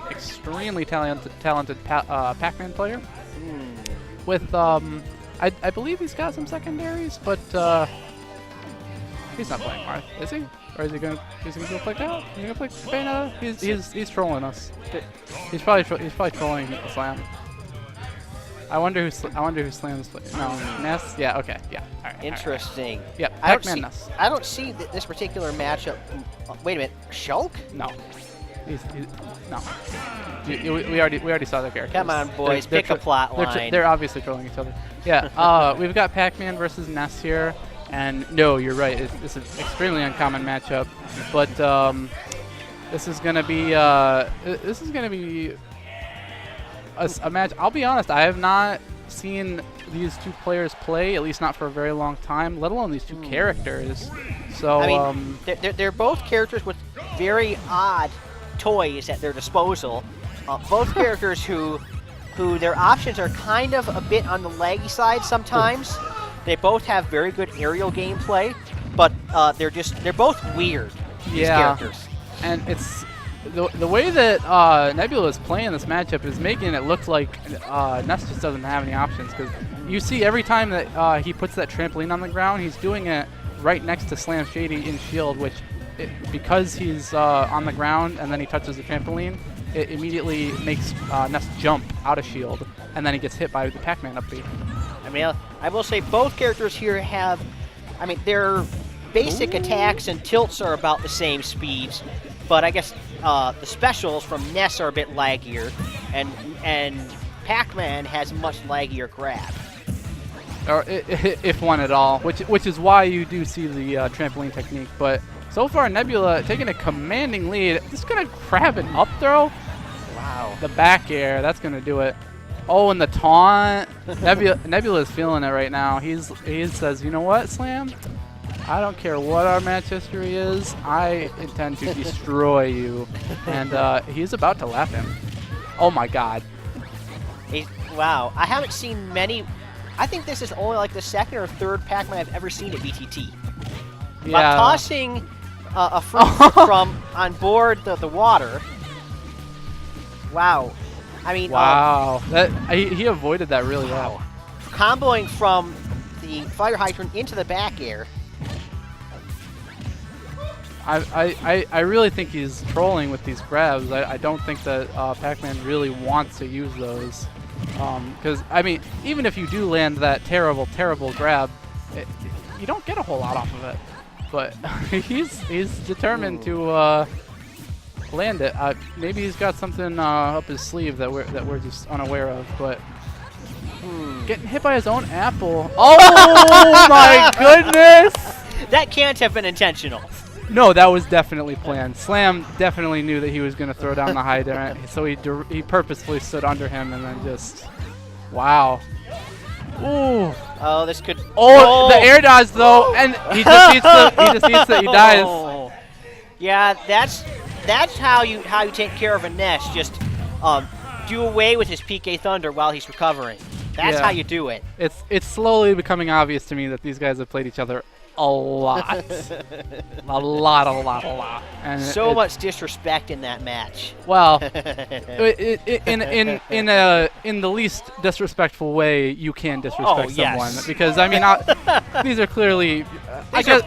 extremely talented Pac-Man player. With I believe he's got some secondaries, but he's not playing Marth, is he? Or is he gonna play Kyle? Is he gonna play Bayonetta? He's trolling us. He's probably trolling Slam. I wonder who slams. No, Ness. Yeah. Okay. Yeah. All right. Interesting. All right. Yeah. Pac-Man Ness. I don't see this particular matchup. Wait a minute. Shulk? No. No. We already saw their characters. Come on, boys. Pick a plot line. They're obviously trolling each other. Yeah. We've got Pac-Man versus Ness here, and no, you're right. It's an extremely uncommon matchup, but this is gonna be a match. I'll be honest, I have not seen these two players play, at least not for a very long time, let alone these two characters. So I mean, they're both characters with very odd toys at their disposal. Both characters who their options are kind of a bit on the laggy side sometimes. They both have very good aerial gameplay, but they're both weird. These characters. And it's the way that Nebula is playing this matchup is making it look like Ness just doesn't have any options, because you see every time that he puts that trampoline on the ground, he's doing it right next to SlamShady in shield, which because he's on the ground and then he touches the trampoline, it immediately makes Ness jump out of shield, and then he gets hit by the Pac-Man up B. I mean, I will say both characters here have, I mean, their basic attacks and tilts are about the same speeds, but I guess the specials from Ness are a bit laggier, and Pac-Man has much laggier grab. Or if one at all, which is why you do see the trampoline technique. But so far, Nebula taking a commanding lead. Just gonna grab an up throw. Wow. The back air, that's gonna do it. Oh, and the taunt. Nebula is feeling it right now. He says, you know what, Slam? I don't care what our match history is. I intend to destroy you. And he's about to lap him. Oh my God. Wow. I haven't seen many. I think this is only like the second or third Pac-Man I've ever seen at VTT. Yeah. By tossing a fruit from on board the water. Wow. I mean, wow. He avoided that really well. Comboing from the fire hydrant into the back air. I really think he's trolling with these grabs. I don't think that Pac-Man really wants to use those. Because, I mean, even if you do land that terrible, terrible grab, you don't get a whole lot off of it. But he's determined to land it. Maybe he's got something up his sleeve that we're just unaware of. But getting hit by his own apple. Oh my goodness! That can't have been intentional. No, that was definitely planned. Slam definitely knew that he was going to throw down the hydrant, so he purposefully stood under him and then just, wow. Ooh. Oh, this could. Oh, the air dodge though, and he just eats it. He dies. Yeah, that's how you take care of a Ness. Just do away with his PK Thunder while he's recovering. That's how you do it. It's slowly becoming obvious to me that these guys have played each other a lot. a lot. And so much disrespect in that match. Well, in the least disrespectful way you can disrespect someone, because I mean these are clearly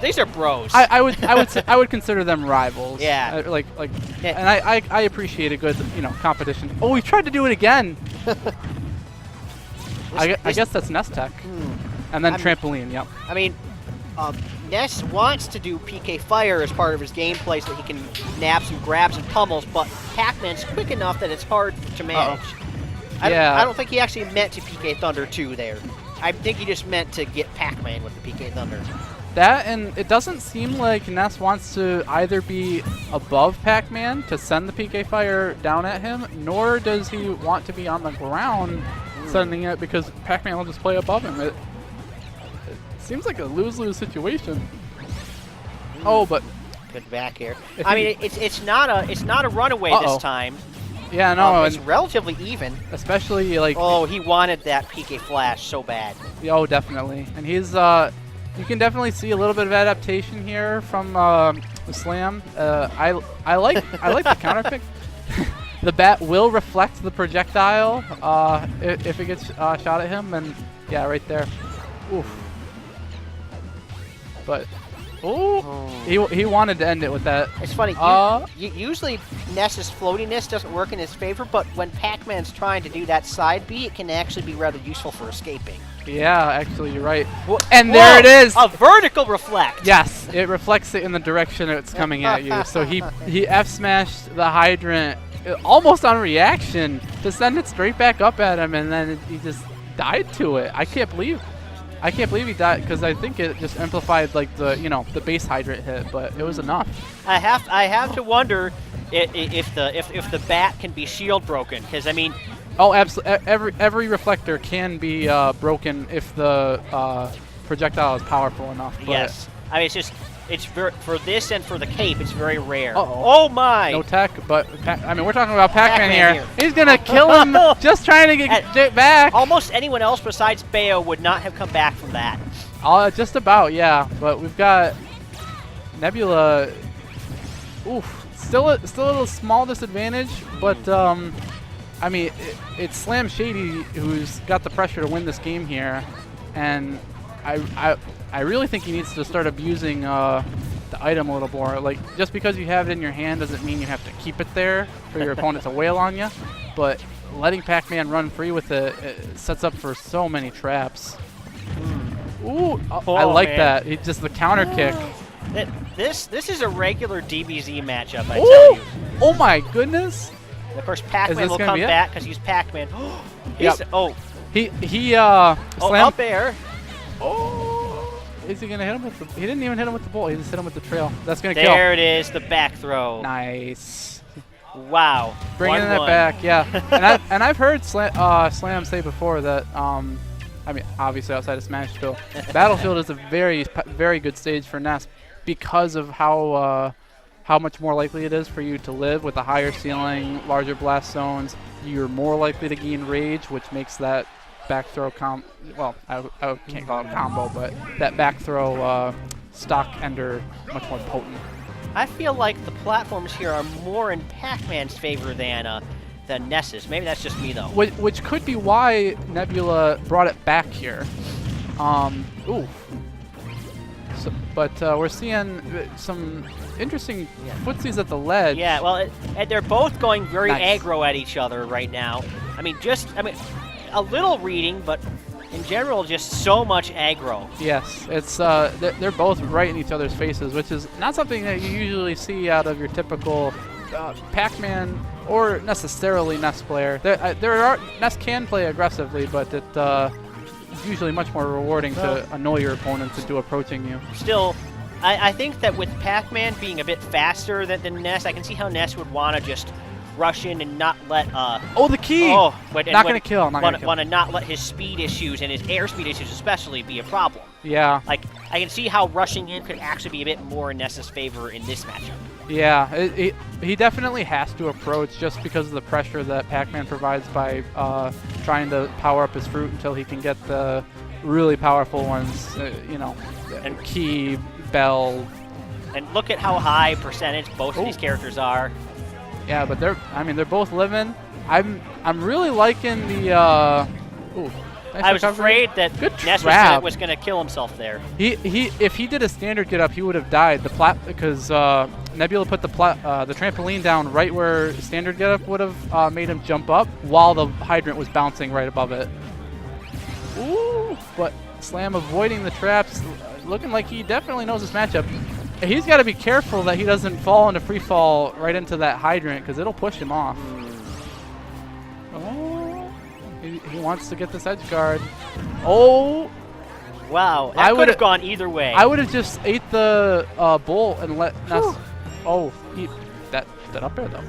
these are bros. I would consider them rivals. Yeah. And I appreciate a good competition. Oh, he tried to do it again. I guess that's Ness Tech. And then trampoline. Yep. I mean, Ness wants to do PK Fire as part of his gameplay so that he can nab some grabs and pummels, but Pac-Man's quick enough that it's hard to manage. I don't think he actually meant to PK Thunder 2 there. I think he just meant to get Pac-Man with the PK Thunder. That, and it doesn't seem like Ness wants to either be above Pac-Man to send the PK Fire down at him, nor does he want to be on the ground sending it, because Pac-Man will just play above him. It seems like a lose-lose situation. Oh, but good back here. I mean, it's not a runaway this time. Yeah, no, it's relatively even. Especially like. Oh, he wanted that PK Flash so bad. Oh, definitely, and he's you can definitely see a little bit of adaptation here from the Slam. I like the counter pick. the bat will reflect the projectile if it gets shot at him, and yeah, right there. Oof. But he wanted to end it with that. It's funny. Usually Ness's floatiness doesn't work in his favor, but when Pac-Man's trying to do that side B, it can actually be rather useful for escaping. Yeah, actually, you're right. And there it is. A vertical reflect. Yes, it reflects it in the direction it's coming at you. So he F-smashed the hydrant almost on reaction to send it straight back up at him, and then he just died to it. I can't believe he died, because I think it just amplified like the base hydrant hit, but it was enough. I have to wonder if the bat can be shield broken, because I mean. Oh, absolutely. Every reflector can be broken if the projectile is powerful enough. Yes. I mean, it's for this and for the cape, it's very rare. Uh-oh. Oh my! No tech, but I mean, we're talking about Pac-Man here. He's gonna kill him just trying to get back. Almost anyone else besides Bayo would not have come back from that. Just about, yeah. But we've got Nebula. Oof, still a little small disadvantage, but I mean, it's SlamShady who's got the pressure to win this game here, and I really think he needs to start abusing the item a little more. Like, just because you have it in your hand doesn't mean you have to keep it there for your opponent to wail on you, but letting Pac-Man run free with it sets up for so many traps. Ooh, I like that. Just the counter kick. This is a regular DBZ matchup, I tell you. Oh my goodness. Of course, Pac-Man will come back because he's Pac-Man. Yep. He slammed. Up air. Oh, is he gonna hit him with the? He didn't even hit him with the bolt. He just hit him with the trail. That's gonna kill. There it is, the back throw. Nice. Wow. Bringing that back, yeah. and I've heard Slam say before that I mean, obviously outside of Smashville, Battlefield is a very good stage for Ness because of how much more likely it is for you to live with a higher ceiling, larger blast zones. You're more likely to gain rage, which makes that back throw well, I can't call it a combo, but that back throw stock ender much more potent. I feel like the platforms here are more in Pac-Man's favor than Ness's. Maybe that's just me, though. Which could be why Nebula brought it back here. Ooh. So, but we're seeing some interesting footsies at the ledge. Yeah, well, and they're both going very nice. aggro at each other right now. I mean, a little reading, but in general, just so much aggro. Yes, it's they're both right in each other's faces, which is not something that you usually see out of your typical Pac-Man or necessarily Ness player. Ness can play aggressively, but it's usually much more rewarding to annoy your opponents into approaching you. Still, I think that with Pac-Man being a bit faster than Ness, I can see how Ness would want to just rush in and not let the key! Not gonna kill. Want to not let his speed issues and his airspeed issues especially be a problem. Yeah. Like, I can see how rushing in could actually be a bit more in Ness's favor in this matchup. Yeah, he definitely has to approach just because of the pressure that Pac-Man provides by trying to power up his fruit until he can get the really powerful ones, and key, bell. And look at how high percentage both of these characters are. Yeah, but they're both living. I'm really liking the nice I was recovery. afraid that Good Ness trap. was going to kill himself there. If he did a standard get up, he would have died. Because Nebula put the trampoline down right where standard get up would have made him jump up while the hydrant was bouncing right above it. Ooh, but Slam avoiding the traps, looking like he definitely knows this matchup. He's got to be careful that he doesn't fall into free fall right into that hydrant because it'll push him off. Oh, he wants to get this edge guard. Oh, wow, that could have gone either way. I would have just ate the bolt and let Ness. Oh, that up there though.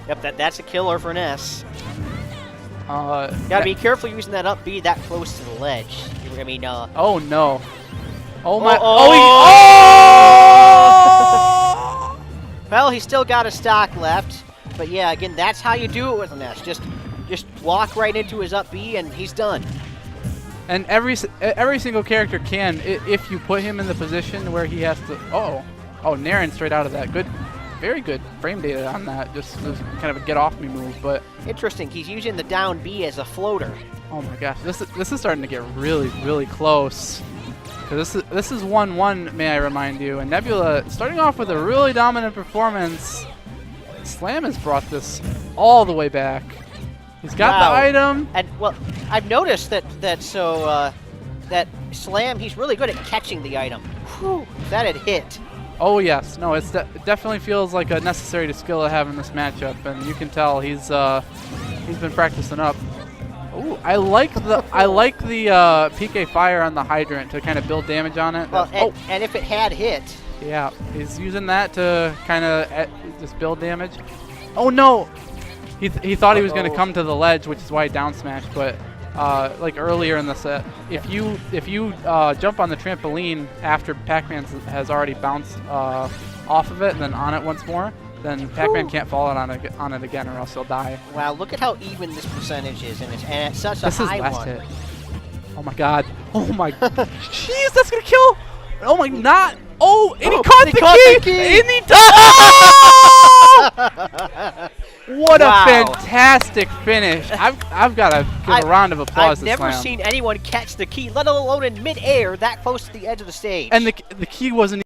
Yep, that's a killer for Ness. Gotta be careful using that up B that close to the ledge. I mean, oh no. Oh my! Well, he's still got a stock left, but yeah, again, that's how you do it with Ness. Just walk right into his up B, and he's done. And every single character can, if you put him in the position where he has to. Oh, Naren straight out of that. Good very good frame data on that. Just was kind of a get off me move, but Interesting. He's using the down B as a floater. oh my gosh, this is starting to get really close. Cause this is 1-1, may I remind you, and Nebula starting off with a really dominant performance. Slam has brought this all the way back. He's got the item. And well, I've noticed that Slam, he's really good at catching the item. Whew, that had hit. Oh yes, no, it definitely feels like a necessary skill to have in this matchup, and you can tell he's been practicing up. Ooh, I like the PK fire on the hydrant to kind of build damage on it. Well, and if it had hit. Yeah, he's using that to kind of just build damage. Oh no! He thought he was going to come to the ledge, which is why he down smashed. But like earlier in the set, if you jump on the trampoline after Pac-Man has already bounced off of it and then on it once more, then Pac-Man can't fall on it again, or else he'll die. Wow, look at how even this percentage is, and it's such a This is high last one. hit. Oh my god! Oh my! Jeez, that's gonna kill! Oh my, not! Oh, and he caught the key! And he What a fantastic finish! I've got to give a round of applause to I've never Slam. seen anyone catch the key, let alone in mid-air, that close to the edge of the stage. And the key wasn't